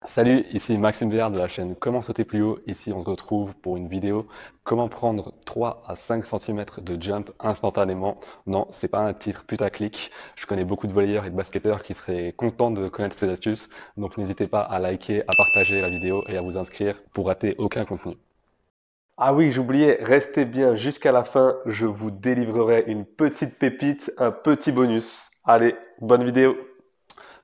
Salut, ici Maxime VR de la chaîne Comment sauter plus haut. Ici, on se retrouve pour une vidéo comment prendre 3 à 5 cm de jump instantanément. Non, c'est pas un titre putaclic. Je connais beaucoup de volleyeurs et de basketteurs qui seraient contents de connaître ces astuces. Donc n'hésitez pas à liker, à partager la vidéo et à vous inscrire pour rater aucun contenu. Ah oui, j'oubliais, restez bien jusqu'à la fin, je vous délivrerai une petite pépite, un petit bonus. Allez, bonne vidéo.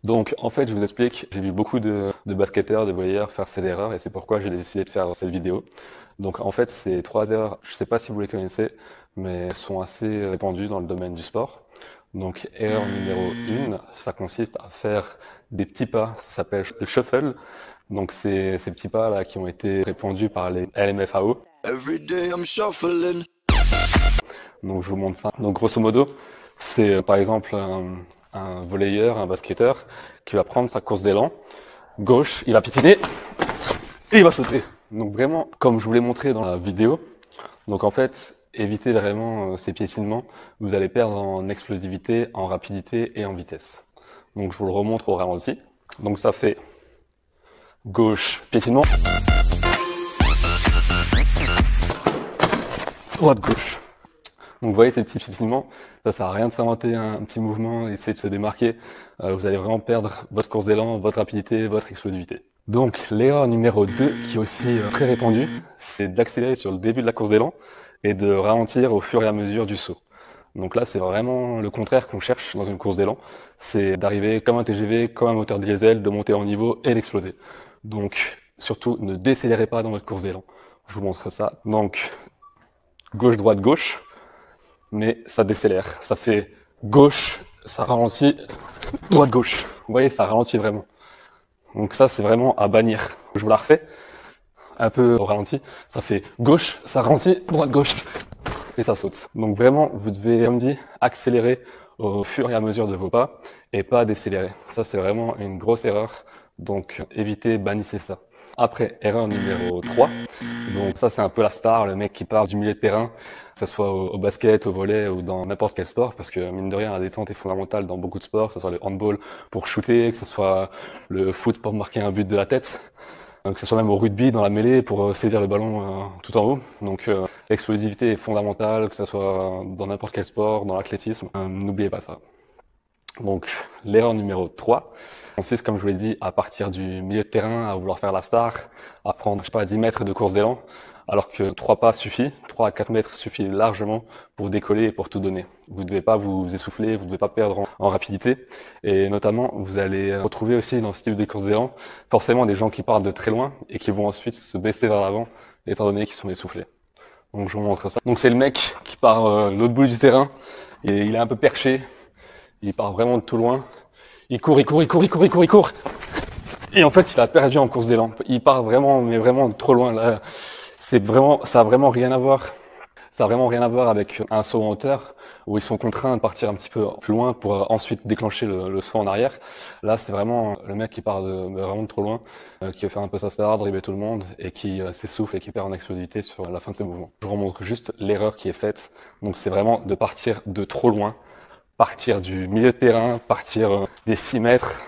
Donc en fait, je vous explique, j'ai vu beaucoup de basketteurs, de volleyeurs faire ces erreurs et c'est pourquoi j'ai décidé de faire cette vidéo. Donc en fait, ces trois erreurs, je sais pas si vous les connaissez, mais elles sont assez répandues dans le domaine du sport. Donc erreur numéro 1, ça consiste à faire des petits pas, ça s'appelle le shuffle. Donc c'est ces petits pas là qui ont été répandus par les LMFAO. Every day I'm shuffling. Donc je vous montre ça. Donc grosso modo, c'est par exemple un volleyeur, un basketteur qui va prendre sa course d'élan gauche, il va piétiner et il va sauter. Donc vraiment, comme je vous l'ai montré dans la vidéo, donc en fait, évitez vraiment ces piétinements. Vous allez perdre en explosivité, en rapidité et en vitesse. Donc je vous le remontre au ralenti. Donc ça fait gauche, piétinement, droite, gauche. Donc vous voyez ces petits piétinements, ça sert à rien de s'inventer un petit mouvement, essayer de se démarquer. Vous allez vraiment perdre votre course d'élan, votre rapidité, votre explosivité. Donc l'erreur numéro 2 qui est aussi très répandue, c'est d'accélérer sur le début de la course d'élan et de ralentir au fur et à mesure du saut. Donc là c'est vraiment le contraire qu'on cherche dans une course d'élan, c'est d'arriver comme un TGV, comme un moteur diesel, de monter en niveau et d'exploser. Donc surtout ne décélérez pas dans votre course d'élan. Je vous montre ça. Donc gauche, droite, gauche, mais ça décélère. Ça fait gauche, ça ralentit, droite, gauche. Vous voyez, ça ralentit vraiment. Donc ça, c'est vraiment à bannir. Je vous la refais, un peu au ralenti. Ça fait gauche, ça ralentit, droite, gauche, et ça saute. Donc vraiment, vous devez, comme dit, accélérer au fur et à mesure de vos pas, et pas décélérer. Ça, c'est vraiment une grosse erreur. Donc évitez, bannissez ça. Après, erreur numéro 3. Donc ça, c'est un peu la star, le mec qui part du milieu de terrain, que ce soit au basket, au volley ou dans n'importe quel sport, parce que mine de rien, la détente est fondamentale dans beaucoup de sports, que ce soit le handball pour shooter, que ce soit le foot pour marquer un but de la tête, que ce soit même au rugby, dans la mêlée, pour saisir le ballon tout en haut. Donc l'explosivité est fondamentale, que ce soit dans n'importe quel sport, dans l'athlétisme. N'oubliez pas ça. Donc l'erreur numéro 3 consiste, comme je vous l'ai dit, à partir du milieu de terrain, à vouloir faire la star, à prendre, je sais pas, 10 mètres de course d'élan, alors que 3 pas suffit, 3 à 4 mètres suffit largement pour décoller et pour tout donner. Vous ne devez pas vous essouffler, vous ne devez pas perdre en rapidité, et notamment, vous allez retrouver aussi dans ce type de course d'élan, forcément des gens qui partent de très loin et qui vont ensuite se baisser vers l'avant, étant donné qu'ils sont essoufflés. Donc je vous montre ça. Donc c'est le mec qui part de l'autre bout du terrain, et il est un peu perché, il part vraiment de tout loin. Il court. Et en fait, il a perdu en course d'élan. Il part vraiment, mais vraiment trop loin. Là, ça a vraiment rien à voir. Ça a vraiment rien à voir avec un saut en hauteur où ils sont contraints de partir un petit peu plus loin pour ensuite déclencher le saut en arrière. Là, c'est vraiment le mec qui part vraiment de trop loin, qui veut faire un peu sa star, dribbler tout le monde et qui s'essouffle et qui perd en explosivité sur la fin de ses mouvements. Je vous remontre juste l'erreur qui est faite. Donc, c'est vraiment de partir de trop loin. Partir du milieu de terrain, partir des 6 mètres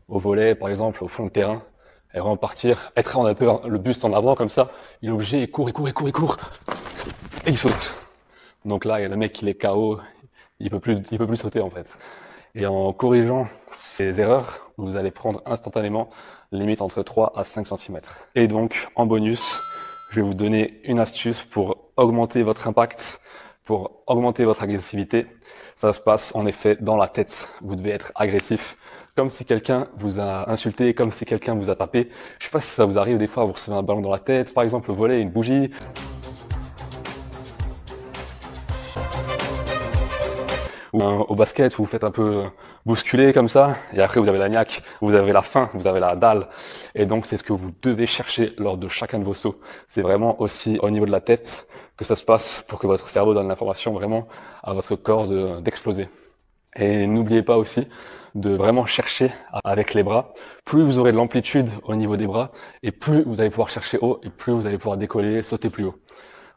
au volet, par exemple, au fond de terrain, et repartir, être un peu le buste en avant comme ça, il est obligé, il court, et il saute. Donc là, il y a le mec qui est KO, il peut plus sauter en fait. Et en corrigeant ces erreurs, vous allez prendre instantanément limite entre 3 à 5 cm. Et donc, en bonus, je vais vous donner une astuce pour augmenter votre impact, pour augmenter votre agressivité. Ça se passe en effet dans la tête. Vous devez être agressif, comme si quelqu'un vous a insulté, comme si quelqu'un vous a tapé. Je sais pas si ça vous arrive des fois, vous recevez un ballon dans la tête, par exemple, au volet, une bougie. Ou au basket, vous vous faites un peu bousculer comme ça, et après vous avez la niaque, vous avez la faim, vous avez la dalle. Et donc c'est ce que vous devez chercher lors de chacun de vos sauts. C'est vraiment aussi au niveau de la tête que ça se passe pour que votre cerveau donne l'information vraiment à votre corps d'exploser. Et n'oubliez pas aussi de vraiment chercher avec les bras. Plus vous aurez de l'amplitude au niveau des bras, et plus vous allez pouvoir chercher haut, et plus vous allez pouvoir décoller, sauter plus haut.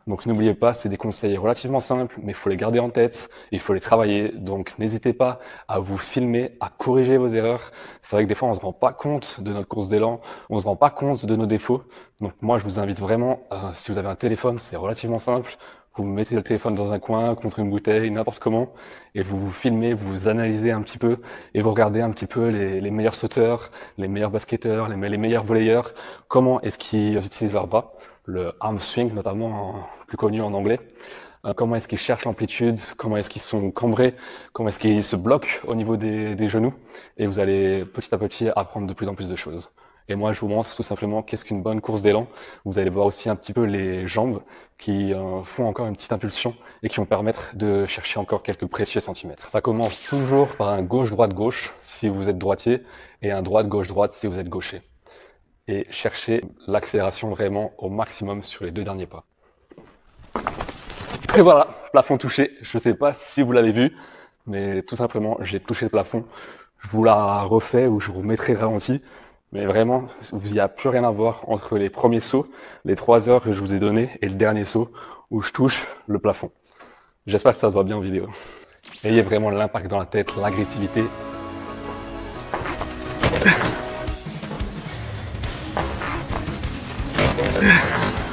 Donc n'oubliez pas, c'est des conseils relativement simples, mais il faut les garder en tête, il faut les travailler. Donc n'hésitez pas à vous filmer, à corriger vos erreurs. C'est vrai que des fois on se rend pas compte de notre course d'élan, on se rend pas compte de nos défauts. Donc moi je vous invite vraiment, si vous avez un téléphone, c'est relativement simple. Vous mettez le téléphone dans un coin, contre une bouteille, n'importe comment, et vous vous filmez, vous vous analysez un petit peu, et vous regardez un petit peu les meilleurs sauteurs, les meilleurs basketteurs, les meilleurs volleyeurs, comment est-ce qu'ils utilisent leurs bras, le arm swing notamment, plus connu en anglais, comment est-ce qu'ils cherchent l'amplitude, comment est-ce qu'ils sont cambrés, comment est-ce qu'ils se bloquent au niveau des genoux, et vous allez petit à petit apprendre de plus en plus de choses. Et moi, je vous montre tout simplement qu'est-ce qu'une bonne course d'élan. Vous allez voir aussi un petit peu les jambes qui font encore une petite impulsion et qui vont permettre de chercher encore quelques précieux centimètres. Ça commence toujours par un gauche-droite-gauche si vous êtes droitier et un droite-gauche-droite si vous êtes gaucher. Et cherchez l'accélération vraiment au maximum sur les 2 derniers pas. Et voilà, plafond touché. Je ne sais pas si vous l'avez vu, mais tout simplement, j'ai touché le plafond. Je vous la refais ou je vous mettrai ralenti. Mais vraiment, il n'y a plus rien à voir entre les premiers sauts, les 3 heures que je vous ai données, et le dernier saut où je touche le plafond. J'espère que ça se voit bien en vidéo. Ayez vraiment l'impact dans la tête, l'agressivité.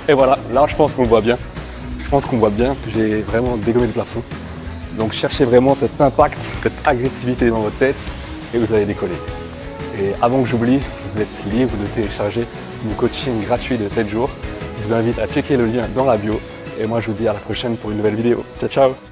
Et voilà, là je pense qu'on le voit bien. Je pense qu'on voit bien que j'ai vraiment dégommé le plafond. Donc cherchez vraiment cet impact, cette agressivité dans votre tête, et vous allez décoller. Et avant que j'oublie, vous êtes libre de télécharger mon coaching gratuit de 7 jours. Je vous invite à checker le lien dans la bio. Et moi, je vous dis à la prochaine pour une nouvelle vidéo. Ciao, ciao!